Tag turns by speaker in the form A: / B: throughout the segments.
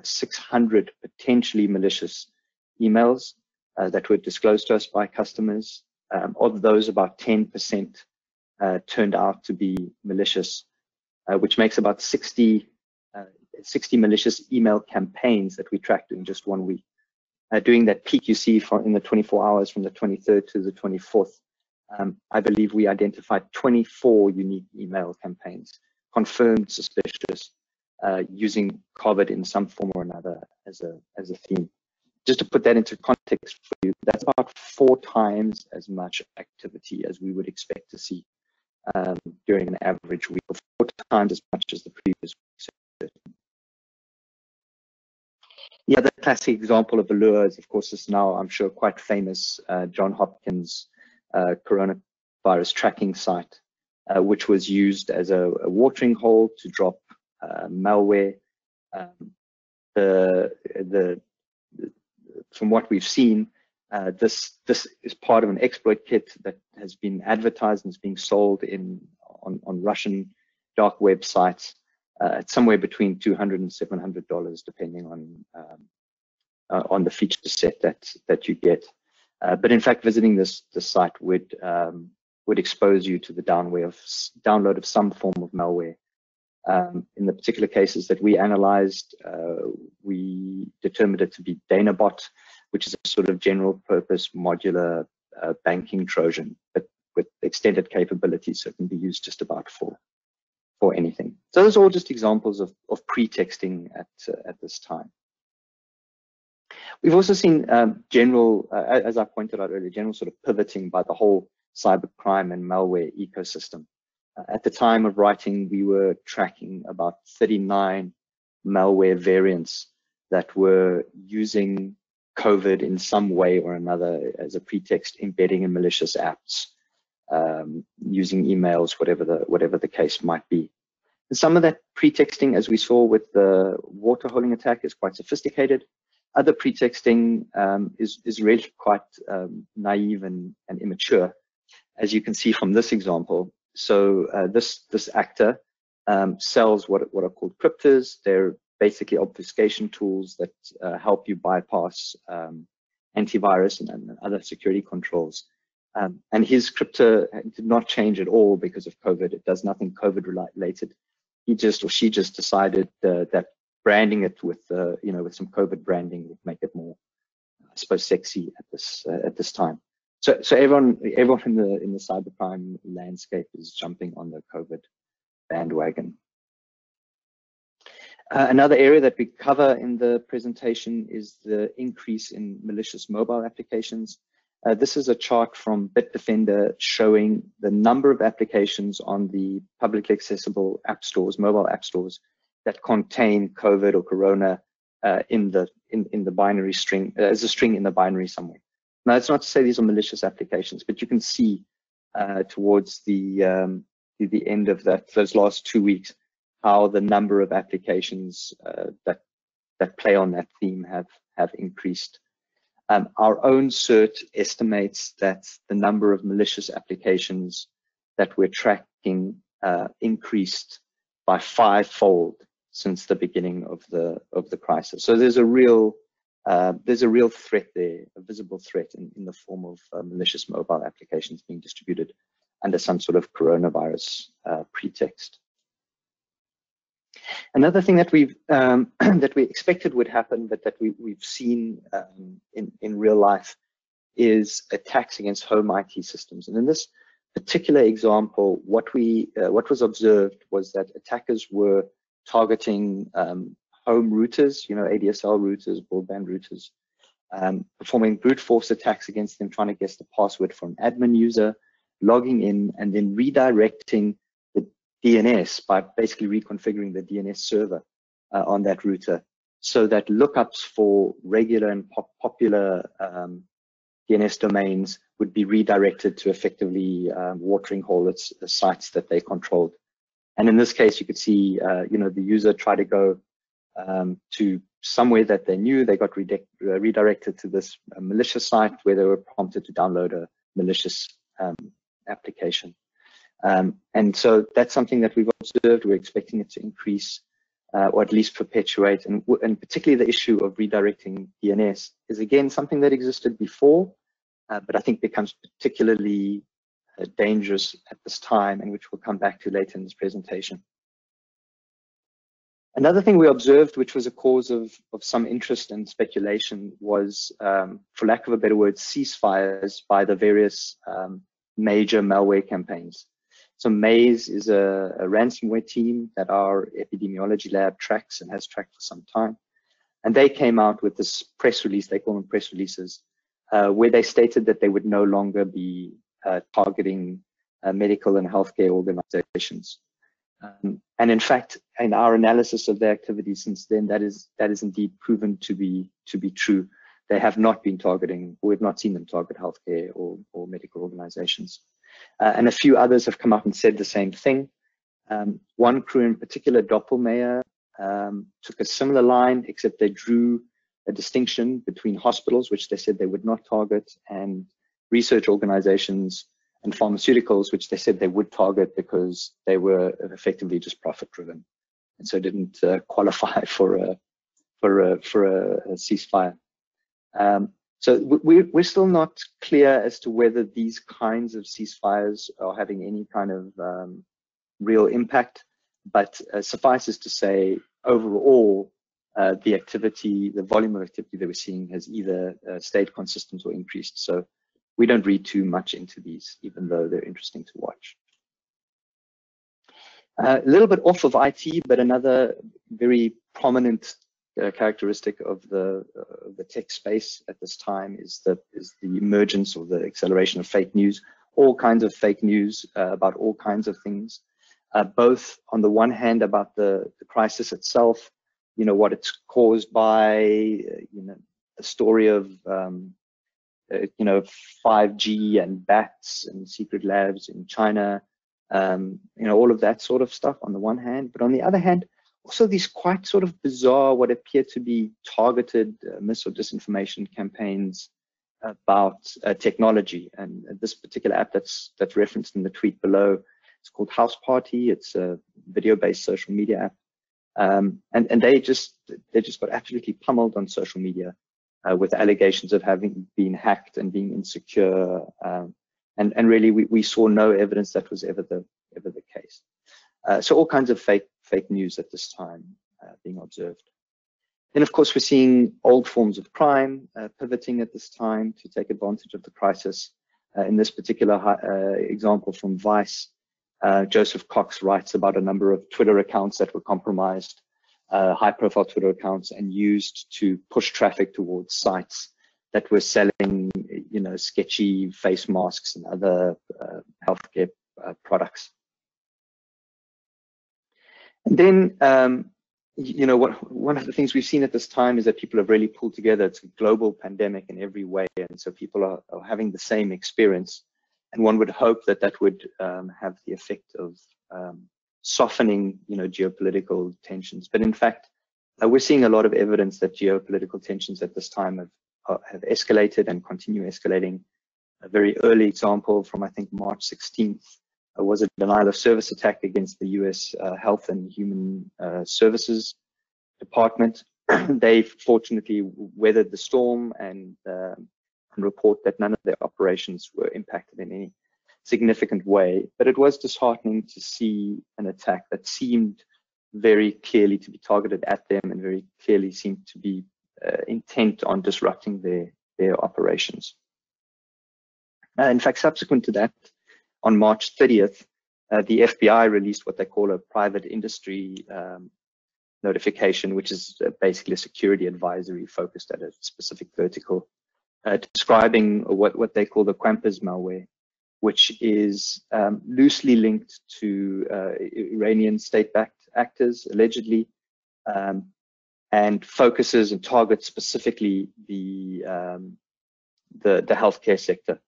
A: 600 potentially malicious emails that were disclosed to us by customers. Of those, about 10% turned out to be malicious, which makes about 60 malicious email campaigns that we tracked in just 1 week. During that peak you see in the 24 hours from the 23rd to the 24th, I believe we identified 24 unique email campaigns, confirmed suspicious, using COVID in some form or another as a theme. Just to put that into context for you, that's about 4 times as much activity as we would expect to see during an average week, or 4 times as much as the previous week. The other classic example of a lure is, of course, this now, I'm sure, quite famous Johns Hopkins coronavirus tracking site, which was used as a watering hole to drop malware. From what we've seen, this is part of an exploit kit that has been advertised and is being sold on Russian dark web sites. It's somewhere between $200 and $700, depending on the feature set that you get. But in fact, visiting this site would expose you to the download of some form of malware. In the particular cases that we analyzed, we determined it to be Danabot, which is a sort of general purpose modular banking Trojan, but with extended capabilities, so it can be used just about for anything. So those are all just examples of pretexting at this time. We've also seen general, as I pointed out earlier, general sort of pivoting by the whole cybercrime and malware ecosystem. At the time of writing, we were tracking about 39 malware variants that were using COVID in some way or another as a pretext, embedding in malicious apps, using emails, whatever the case might be. And some of that pretexting, as we saw with the water holing attack, is quite sophisticated. Other pretexting is really quite naive and immature, as you can see from this example. So this actor sells what are called cryptors. They're basically obfuscation tools that help you bypass antivirus and other security controls. And his crypto did not change at all because of COVID. It does nothing COVID related. He or she just decided that branding it with with some COVID branding would make it more, I suppose, sexy at this time. So everyone in the cybercrime landscape is jumping on the COVID bandwagon. Another area that we cover in the presentation is the increase in malicious mobile applications. This is a chart from Bitdefender showing the number of applications on the publicly accessible app stores, mobile app stores, that contain COVID or Corona in the binary string, as a string in the binary somewhere. Now, it's not to say these are malicious applications, but you can see towards the end of those last 2 weeks how the number of applications that play on that theme have increased. Our own CERT estimates that the number of malicious applications that we're tracking increased by 5-fold since the beginning of the crisis. So there's a real threat there, a visible threat in the form of malicious mobile applications being distributed under some sort of coronavirus pretext. Another thing that we expected would happen, but that we've seen in real life, is attacks against home IT systems. And in this particular example, what was observed was that attackers were targeting home routers, ADSL routers, broadband routers, performing brute force attacks against them, trying to guess the password for an admin user, logging in, and then redirecting the DNS by basically reconfiguring the DNS server on that router, so that lookups for regular and popular DNS domains would be redirected to effectively watering hole sites that they controlled. And in this case, you could see, the user tried to go to somewhere that they knew. They got redirected to this malicious site where they were prompted to download a malicious application. And so that's something that we've observed. We're expecting it to increase or at least perpetuate, and particularly the issue of redirecting DNS is again something that existed before, but I think becomes particularly dangerous at this time, and which we'll come back to later in this presentation. Another thing we observed, which was a cause of some interest and speculation, was, for lack of a better word, ceasefires by the various major malware campaigns. So Maze is a ransomware team that our epidemiology lab tracks and has tracked for some time. And they came out with this press release, they call them press releases, where they stated that they would no longer be targeting medical and healthcare organizations. And in fact, in our analysis of their activities since then, that is indeed proven to be true. They have not been targeting, or we've not seen them target healthcare or medical organizations. And a few others have come up and said the same thing. One crew in particular, Doppelmayr, took a similar line, except they drew a distinction between hospitals, which they said they would not target, and research organizations and pharmaceuticals, which they said they would target because they were effectively just profit-driven, and so didn't qualify for a ceasefire. So we're still not clear as to whether these kinds of ceasefires are having any kind of real impact, but suffices to say, overall, the activity, the volume of activity that we're seeing has either stayed consistent or increased. So we don't read too much into these, even though they're interesting to watch. A little bit off of IT, but another very prominent characteristic of the tech space at this time is the emergence or the acceleration of fake news. All kinds of fake news about all kinds of things, both on the one hand about the crisis itself, what it's caused by, the story of 5G and bats and secret labs in China, all of that sort of stuff on the one hand, but on the other hand, also these quite sort of bizarre, what appear to be targeted mis or disinformation campaigns about technology. And this particular app that's referenced in the tweet below, it's called House Party. It's a video-based social media app, and they just got absolutely pummeled on social media with allegations of having been hacked and being insecure. And really, we saw no evidence that was ever the case. So all kinds of fake news at this time being observed. Then, of course, we're seeing old forms of crime pivoting at this time to take advantage of the crisis. In this particular example from Vice, Joseph Cox writes about a number of Twitter accounts that were compromised, high-profile Twitter accounts, and used to push traffic towards sites that were selling, sketchy face masks and other healthcare products. And then, one of the things we've seen at this time is that people have really pulled together. It's a global pandemic in every way, and so people are having the same experience. And one would hope that that would have the effect of softening, geopolitical tensions. But in fact, we're seeing a lot of evidence that geopolitical tensions at this time have escalated and continue escalating. A very early example from, I think, March 16th was a denial of service attack against the US Health and Human Services Department. They fortunately weathered the storm and report that none of their operations were impacted in any significant way. But it was disheartening to see an attack that seemed very clearly to be targeted at them and very clearly seemed to be intent on disrupting their operations. In fact, subsequent to that, on March 30th, the FBI released what they call a private industry notification, which is basically a security advisory focused at a specific vertical, describing what they call the Quampers malware, which is loosely linked to Iranian state-backed actors, allegedly, and focuses and targets specifically the healthcare sector.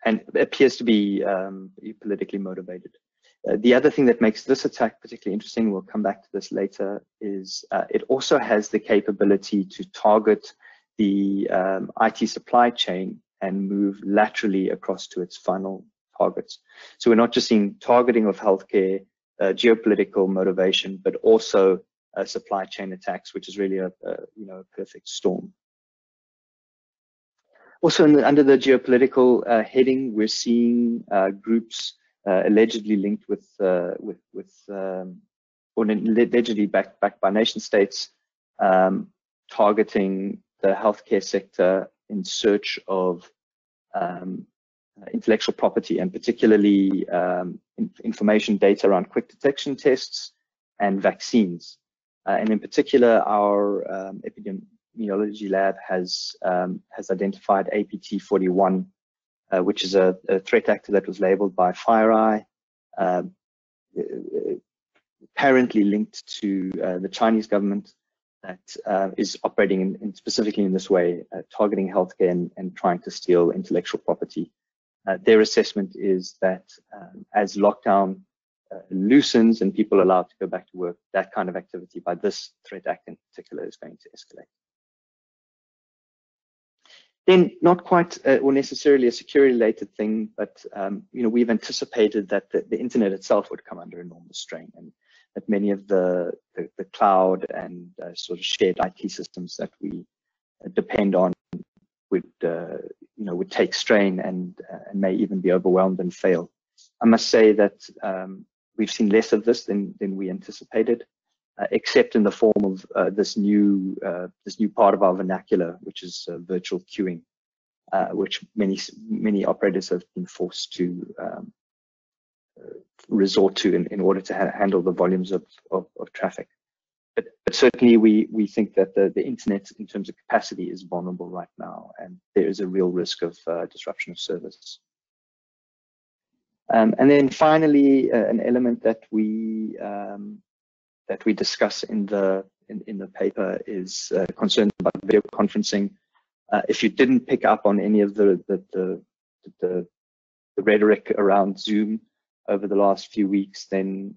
A: And appears to be politically motivated. The other thing that makes this attack particularly interesting, we'll come back to this later, is it also has the capability to target the IT supply chain and move laterally across to its final targets. So we're not just seeing targeting of healthcare, geopolitical motivation, but also supply chain attacks, which is really a perfect storm. Also, under the geopolitical heading, we're seeing groups allegedly linked with or allegedly backed by nation states targeting the healthcare sector in search of intellectual property, and particularly information data around quick detection tests and vaccines. And in particular, our epidemiology lab has identified APT41, which is a threat actor that was labeled by FireEye, apparently linked to the Chinese government, that is operating specifically in this way, targeting healthcare and trying to steal intellectual property. Their assessment is that as lockdown loosens and people are allowed to go back to work, that kind of activity by this threat actor in particular is going to escalate. Then, not quite or necessarily a security-related thing, but we've anticipated that the internet itself would come under enormous strain, and that many of the cloud and sort of shared IT systems that we depend on would take strain and may even be overwhelmed and fail. I must say that we've seen less of this than we anticipated, except in the form of this new part of our vernacular, which is virtual queuing, which many operators have been forced to resort to in order to handle the volumes of traffic. But certainly we think that the internet in terms of capacity is vulnerable right now, and there is a real risk of disruption of service. And then finally, an element that we discuss in the paper is concern about video conferencing. If you didn't pick up on any of the rhetoric around Zoom over the last few weeks, then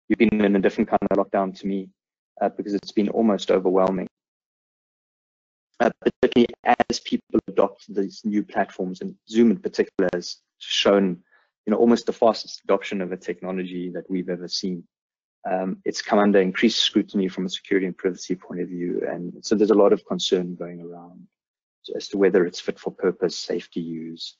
A: you've been in a different kind of lockdown to me, because it's been almost overwhelming. Particularly as people adopt these new platforms, and Zoom in particular has shown, almost the fastest adoption of a technology that we've ever seen. It's come under increased scrutiny from a security and privacy point of view, and so there's a lot of concern going around as to whether it's fit for purpose, safe to use,